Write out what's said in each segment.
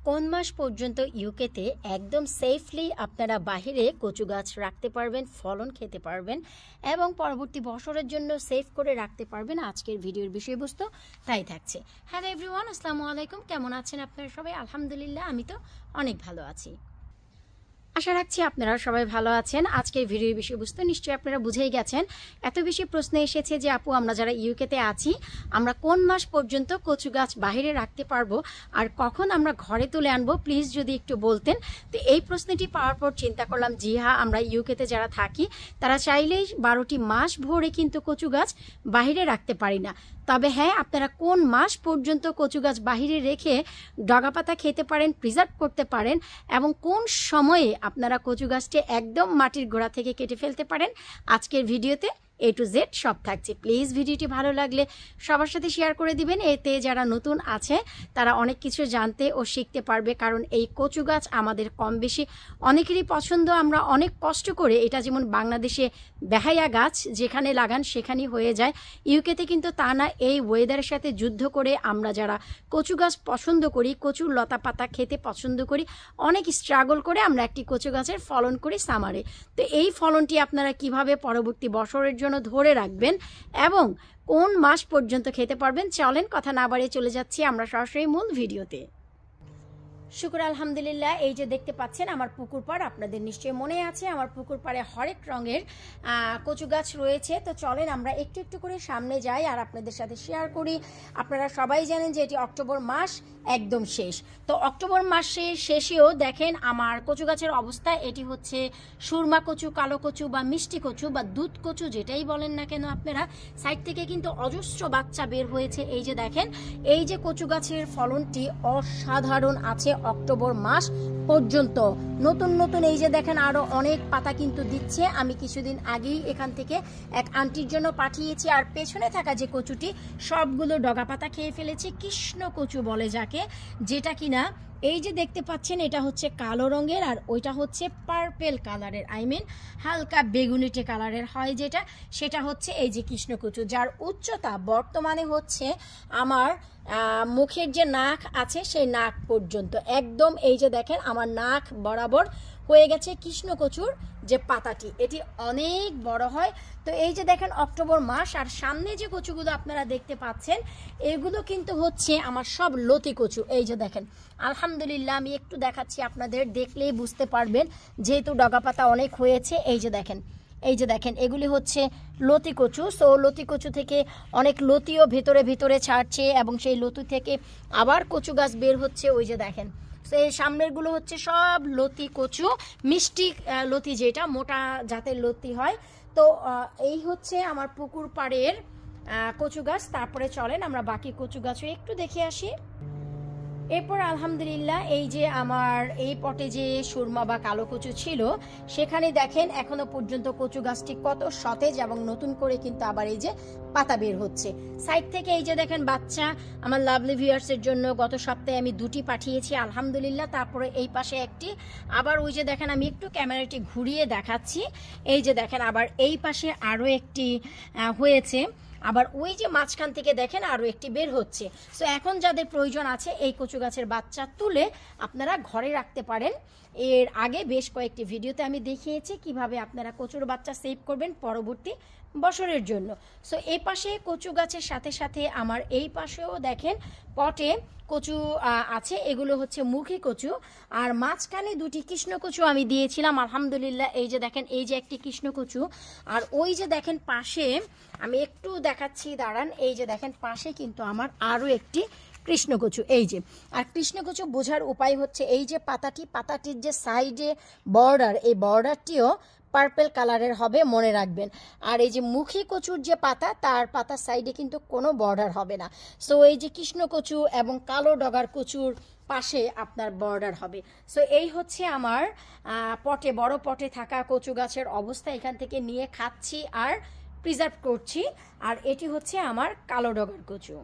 কোন মাস পর্যন্ত ইউকেতে একদম সেফলি আপনারা বাহিরে কচু গাছ রাখতে পারবেন, ফলন খেতে পারবেন এবং পরবর্তী বছরের জন্য সেভ করে রাখতে পারবেন, আজকের ভিডিওর বিষয়বস্তু তাই থাকছে। হ্যালো এভরিওয়ান, আসসালামু আলাইকুম। কেমন আছেন আপনারা সবাই? আলহামদুলিল্লাহ, আমি তো অনেক ভালো আছি। আশা রাখছি আপনারা সবাই ভালো আছেন। আজকের ভিডিওর বিষয়বস্তু নিশ্চয়ই আপনারা বুঝেই গেছেন। এত বেশি প্রশ্ন এসেছে যে আপু, আমরা যারা ইউকেতে আছি আমরা কোন মাস পর্যন্ত কচু গাছ বাইরে রাখতে পারবো আর কখন আমরা ঘরে তুলে আনবো, প্লিজ যদি একটু বলতেন। তো এই প্রশ্নটি পাওয়ার পর চিন্তা করলাম, জি হ্যাঁ, আমরা ইউকেতে যারা থাকি তারা চাইলেই 12টি মাস ভরে কিন্তু কচু গাছ বাইরে রাখতে পারি না। তবে হ্যাঁ, আপনারা কোন মাস পর্যন্ত কচু গাছ বাহিরে রেখে ডগাপাতা খেতে পারেন, প্রিজার্ভ করতে পারেন এবং কোন সময়ে আপনারা কচু গাছটি একদম মাটির গোড়া থেকে কেটে ফেলতে পারেন, আজকের ভিডিওতে A to Z সব থাকছে। প্লিজ ভিডিওটি ভালো লাগলে সবার সাথে শেয়ার করে দিবেন, এতে যারা নতুন আছে তারা অনেক কিছু জানতে ও শিখতে পারবে। কারণ এই কচু গাছ আমাদের কম বেশি অনেকেরই পছন্দ। আমরা অনেক কষ্ট করে, এটা যেমন বাংলাদেশে বেহায়া গাছ যেখানে লাগান সেখানেই হয়ে যায়, ইউকেতে কিন্তু তা না। এই ওয়েদারের সাথে যুদ্ধ করে আমরা যারা কচু গাছ পছন্দ করি, কচুর লতা পাতা খেতে পছন্দ করি, অনেক স্ট্রাগল করে আমরা একটি কচু গাছের ফলন করি সামারে। তো এই ফলনটি আপনারা কিভাবে পরবর্তী বছরের জন্য ধরে রাখবেন এবং কোন মাস পর্যন্ত খেতে পারবেন, চলেন কথা না বাড়িয়ে চলে যাচ্ছি আমরা সরাসরি মূল ভিডিওতে। শুকর আলহামদুলিল্লাহ, এই যে দেখতে পাচ্ছেন আমার পুকুর পাড়, আপনাদের নিশ্চয়ই মনে আছে আমার পুকুর পাড়ে হরেক রঙের কচু গাছ রয়েছে। তো চলেন আমরা একটু একটু করে সামনে যাই আর আপনাদের সাথে শেয়ার করি। আপনারা সবাই জানেন যে এটি অক্টোবর মাস একদম শেষ। তো অক্টোবর মাসের শেষেও দেখেন আমার কচু গাছের অবস্থা। এটি হচ্ছে সুরমা কচু, কালো কচু বা মিষ্টি কচু বা দুধ কচু, যেটাই বলেন না কেন আপনারা। সাইড থেকে কিন্তু অজস্র বাচ্চা বের হয়েছে। এই যে দেখেন, এই যে কচু গাছের ফলনটি অসাধারণ আছে অক্টোবর মাস পর্যন্ত। নতুন নতুন এই যে দেখেন আরো অনেক পাতা কিন্তু দিচ্ছে। আমি কিছুদিন আগেই এখান থেকে এক আন্টির জন্য পাঠিয়েছি। আর পেছনে থাকা যে কচুটি সবগুলো ডগা পাতা খেয়ে ফেলেছে, কৃষ্ণ কচু বলে যাকে, যেটা কিনা এই যে দেখতে পাচ্ছেন এটা হচ্ছে কালো রঙের আর ওইটা হচ্ছে পার্পেল কালারের, হালকা বেগুনিটে কালারের হয় যেটা, সেটা হচ্ছে এই যে কৃষ্ণকচু, যার উচ্চতা বর্তমানে হচ্ছে আমার মুখের যে নাক আছে সেই নাক পর্যন্ত একদম। এই যে দেখেন আমার নাক বরাবর হয়ে গেছে কৃষ্ণকচুর যে পাতাটি, এটি অনেক বড় হয়। তো এই যে দেখেন অক্টোবর মাস, আর সামনে যে কচুগুলো আপনারা দেখতে পাচ্ছেন এগুলো কিন্তু হচ্ছে আমার সব লতি কচু। এই যে দেখেন আলহামদুলিল্লাহ, আমি একটু দেখাচ্ছি আপনাদের, দেখলেই বুঝতে পারবেন যেহেতু ডগা পাতা অনেক হয়েছে। এই যে দেখেন এগুলি হচ্ছে লতি কচু। সো লতি কচু থেকে অনেক লতিও ভেতরে ভেতরে ছাড়ছে এবং সেই লতি থেকে আবার কচু গাছ বের হচ্ছে। ওই যে দেখেন, তো এই সামনেরগুলো হচ্ছে সব লতি কচু, মিষ্টি লতি, যেটা মোটা জাতের লতি হয়। তো এই হচ্ছে আমার পুকুর পাড়ের কচু গাছ। তারপরে চলেন আমরা বাকি কচু গাছও একটু দেখে আসি। এরপর আলহামদুলিল্লাহ, এই যে আমার এই পটে যে সুরমা বা কালো কচু ছিল সেখানে দেখেন এখনো পর্যন্ত কচু গাছটি কত সতেজ এবং নতুন করে কিন্তু আবার এই যে পাতা বের হচ্ছে। সাইড থেকে এই যে দেখেন বাচ্চা আমার লাভলি ভিউয়ার্সের জন্য গত সপ্তাহে আমি 2টি পাঠিয়েছি আলহামদুলিল্লাহ। তারপরে এই পাশে একটি, আবার ওই যে দেখেন আমি একটু ক্যামেরাটি ঘুরিয়ে দেখাচ্ছি, এই যে দেখেন আবার এই পাশে আরও একটি হয়েছে, আবার ওই যে মাঝখান থেকে দেখেন আরও একটি বের হচ্ছে। সো এখন যাদের প্রয়োজন আছে এই কচু গাছের বাচ্চা তুলে আপনারা ঘরে রাখতে পারেন। এর আগে বেশ কয়েকটি ভিডিওতে আমি দেখিয়েছি কিভাবে আপনারা কচুর বাচ্চা সেভ করবেন পরবর্তী বছরের জন্য। সো এই পাশে কচু গাছের সাথে সাথে আমার এই পাশেও দেখেন পটে কচু আছে, এগুলো হচ্ছে মুখী কচু। আর মাঝখানে 2টি কৃষ্ণকচু আমি দিয়েছিলাম আলহামদুলিল্লাহ। এই যে দেখেন এই যে একটি কৃষ্ণকচু, আর ওই যে দেখেন পাশে আমি একটু দেখাচ্ছি দাঁড়ান, এই যে দেখেন পাশে কিন্তু আমার আরও একটি কৃষ্ণকচু। এই যে, আর কৃষ্ণকচু বোঝার উপায় হচ্ছে এই যে পাতাটির যে সাইডে বর্ডার, এই বর্ডারটিও পার্পেল কালারের হবে, মনে রাখবেন। আর এই যে মুখী কচুর যে পাতা, তার পাতার সাইডে কিন্তু কোনো বর্ডার হবে না। সো এই যে কৃষ্ণকচু এবং কালো ডগার কচুর পাশে আপনার বর্ডার হবে। সো এই হচ্ছে আমার পটে, বড় পটে থাকা কচু গাছের অবস্থা। এখান থেকে নিয়ে খাচ্ছি আর প্রিজার্ভ করছি। আর এটি হচ্ছে আমার কালো ডগার কচু।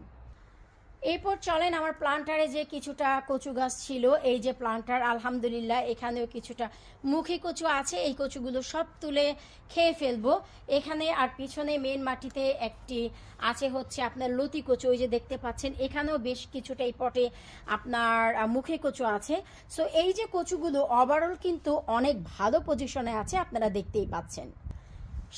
এরপর চলেন আমার প্লান্টারে যে কিছুটা কচু গাছ ছিল, এই যে প্লান্টার আলহামদুলিল্লাহ এখানেও কিছুটা মুখী কচু আছে, এই কচুগুলো সব তুলে খেয়ে ফেলবো এখানে। আর পিছনে মেন মাটিতে একটি আছে হচ্ছে আপনার লতি কচু, ওই যে দেখতে পাচ্ছেন এখানেও বেশ কিছুটা এই পটে আপনার মুখী কচু আছে। সো এই যে কচুগুলো ওভারঅল কিন্তু অনেক ভালো পজিশনে আছে, আপনারা দেখতেই পাচ্ছেন।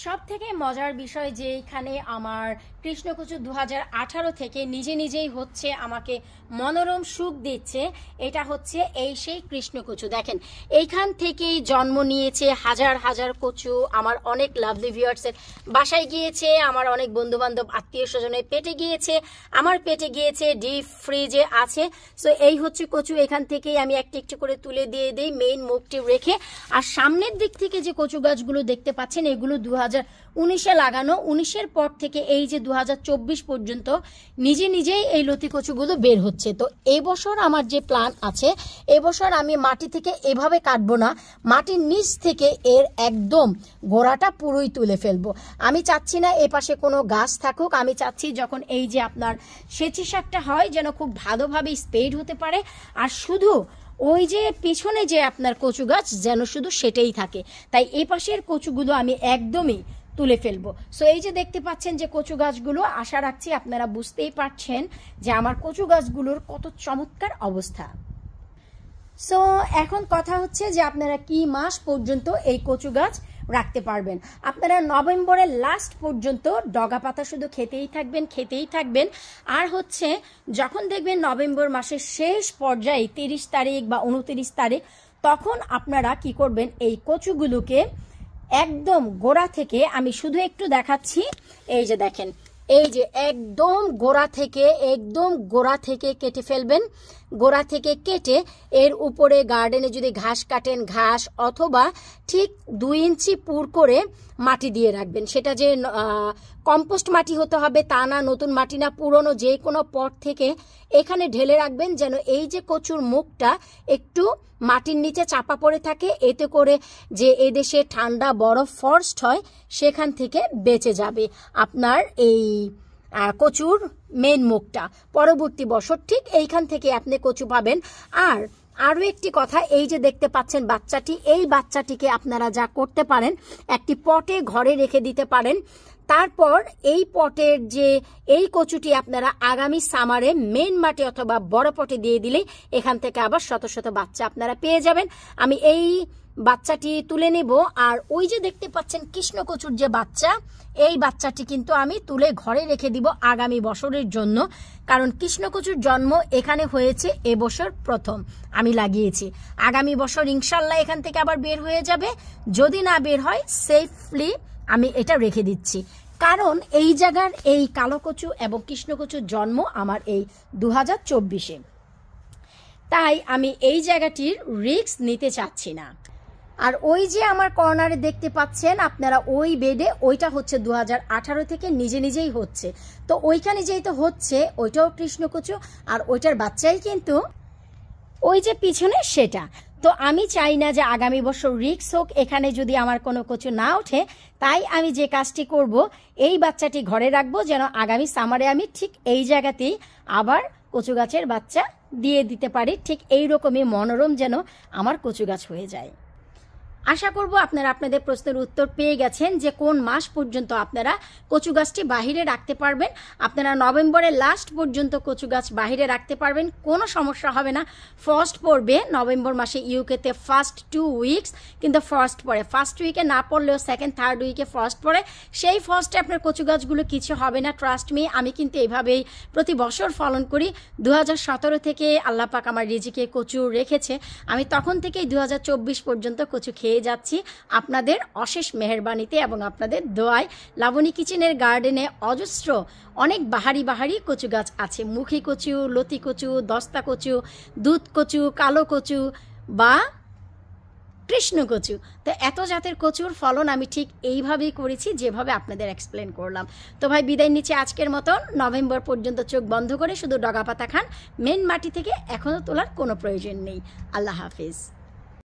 সব থেকে মজার বিষয় যে এখানে আমার কৃষ্ণকচু 2018 থেকে নিজে নিজেই হচ্ছে আমাকে মনোরম সুখ দিচ্ছে। এটা হচ্ছে এই সেই কৃষ্ণকচু, দেখেন এইখান থেকেই জন্ম নিয়েছে হাজার হাজার কচু। আমার অনেক লাভলি ভিউয়ার্সের বাসায় গিয়েছে, আমার অনেক বন্ধু বান্ধব আত্মীয় স্বজনের পেটে গিয়েছে, আমার পেটে গিয়েছে, ডিপ ফ্রিজে আছে। সো এই হচ্ছে কচু, এখান থেকেই আমি একটু একটু করে তুলে দিয়ে দিই মেইন মুখটি রেখে। আর সামনের দিক থেকে যে কচু গাছগুলো দেখতে পাচ্ছেন এগুলো 2019-এ লাগানো, 19-এর পর থেকে এই যে 2024 পর্যন্ত নিজে নিজেই এই লতি কচুগুলো বের হচ্ছে। তো এবছর আমার যে প্ল্যান আছে, এবছর আমি মাটি থেকে এভাবে কাটবো না, মাটির নিচ থেকে এর একদম গোড়াটা পুরোই তুলে ফেলবো। আমি চাচ্ছি না এ পাশে কোনো গাছ থাকুক, আমি চাচ্ছি যখন এই যে আপনার সেচি শাকটা হয় যেন খুব ভালোভাবে স্প্রেড হতে পারে, আর শুধু ওই যে পিছনে যে আপনার কচু গাছ যেন শুধু সেটাই থাকে। তাই এই পাশের কচুগুলো আমি একদমই তুলে ফেলবো। সো এই যে দেখতে পাচ্ছেন যে কচু গাছগুলো, আশা রাখছি আপনারা বুঝতেই পারছেন যে আমার কচু গাছগুলোর কত চমৎকার অবস্থা। সো এখন কথা হচ্ছে যে আপনারা কি মাস পর্যন্ত এই কচু গাছ রাখতে পারবেন। আপনারা নভেম্বরের লাস্ট পর্যন্ত ডগা পাতা শুধু খেতেই থাকবেন। আর হচ্ছে যখন দেখবেন নভেম্বর মাসের শেষ পর্যায়ে 30 তারিখ বা 29 তারিখ, তখন আপনারা কি করবেন, এই কচুগুলোকে একদম গোড়া থেকে, আমি শুধু একটু দেখাচ্ছি, এই যে দেখেন এই যে একদম গোড়া থেকে কেটে ফেলবেন। গোড়া থেকে কেটে এর উপরে গার্ডেনে যদি ঘাস কাটেন ঘাস, অথবা ঠিক 2 ইঞ্চি পুর করে মাটি দিয়ে রাখবেন। সেটা যে কম্পোস্ট মাটি হতে হবে তা না, নতুন মাটি না, পুরনো যে কোনো পট থেকে এখানে ঢেলে রাখবেন, যেন এই যে কচুর মুখটা একটু মাটির নিচে চাপা পড়ে থাকে, এতে করে যে এদেশে ঠান্ডা বরফ ফর্সড হয় সেখান থেকে বেঁচে যাবে আপনার এই কচুর মেন মুখটা। পরবর্তী বছর ঠিক এইখান থেকে আপনি কচু পাবেন। আর আরও একটি কথা, এই যে দেখতে পাচ্ছেন বাচ্চাটি, এই বাচ্চাটিকে আপনারা যা করতে পারেন একটি পটে ঘরে রেখে দিতে পারেন। তারপর এই পটের যে এই কচুটি আপনারা আগামী সামারে মেন মাটি অথবা বড় পটে দিয়ে দিলেই এখান থেকে আবার শত শত বাচ্চা আপনারা পেয়ে যাবেন। আমি এই বাচ্চাটি তুলে নেব। আর ওই যে দেখতে পাচ্ছেন কৃষ্ণকচুর যে বাচ্চা, এই বাচ্চাটি কিন্তু আমি তুলে ঘরে রেখে দিব আগামী বছরের জন্য, কারণ কৃষ্ণকচুর জন্ম এখানে হয়েছে এবছর প্রথম আমি লাগিয়েছি। আগামী বছর ইনশাল্লাহ এখান থেকে আবার বের হয়ে যাবে, যদি না বের হয় সেফলি আমি এটা রেখে দিচ্ছি। কারণ এই জায়গার এই কালো কচু এবং কৃষ্ণকচুর জন্ম আমার এই 2024-এ, তাই আমি এই জায়গাটির রিস্ক নিতে চাচ্ছি না। আর ওই যে আমার কর্নারে দেখতে পাচ্ছেন আপনারা ওই বেডে, ওইটা হচ্ছে 2018 থেকে নিজে নিজেই হচ্ছে। তো ওইখানে যেহেতু হচ্ছে ওইটাও কৃষ্ণকচু, আর ওইটার বাচ্চাই কিন্তু ওই যে পিছনে সেটা। তো আমি চাই না যে আগামী বছর রিস্ক হোক এখানে যদি আমার কোনো কচু না ওঠে, তাই আমি যে কাজটি করব, এই বাচ্চাটি ঘরে রাখবো, যেন আগামী সামারে আমি ঠিক এই জায়গাতেই আবার কচু গাছের বাচ্চা দিয়ে দিতে পারি। ঠিক এই রকমই মনোরম যেন আমার কচু গাছ হয়ে যায়। আশা করব আপনারা আপনাদের প্রশ্নের উত্তর পেয়ে গেছেন যে কোন মাস পর্যন্ত আপনারা কচু গাছটি বাহিরে রাখতে পারবেন। আপনারা নভেম্বরের লাস্ট পর্যন্ত কচু গাছ বাহিরে রাখতে পারবেন, কোনো সমস্যা হবে না। ফার্স্ট পড়বে নভেম্বর মাসে ইউকেতে ফার্স্ট 2 উইকস, কিন্তু ফার্স্ট পড়ে, ফার্স্ট উইকে না পড়লেও সেকেন্ড থার্ড উইকে ফার্স্ট পড়ে। সেই ফার্স্টে আপনার কচু গাছগুলো কিছু হবে না, ট্রাস্ট মি। আমি কিন্তু এইভাবেই প্রতি বছর ফলন করি। 2017 থেকে আল্লাহ পাক আমার রিজিকে কচু রেখেছে, আমি তখন থেকেই 2024 পর্যন্ত কচু খেয়ে যাচ্ছি আপনাদের অশেষ মেহেরবানিতে এবং আপনাদের দোয়ায়। লাবণী কিচেনের গার্ডেনে অজস্র অনেক বাহারি কচু গাছ আছে, মুখী কচু, লতি কচু, দস্তা কচু, দুধ কচু, কালো কচু বা কৃষ্ণকচু। তো এত জাতের কচুর ফলন আমি ঠিক এইভাবেই করেছি যেভাবে আপনাদের এক্সপ্লেন করলাম। তো ভাই বিদায় নিচ্ছে আজকের মতন। নভেম্বর পর্যন্ত চোখ বন্ধ করে শুধু ডগা পাতা খান, মেন মাটি থেকে এখনও তোলার কোনো প্রয়োজন নেই। আল্লাহ হাফিজ।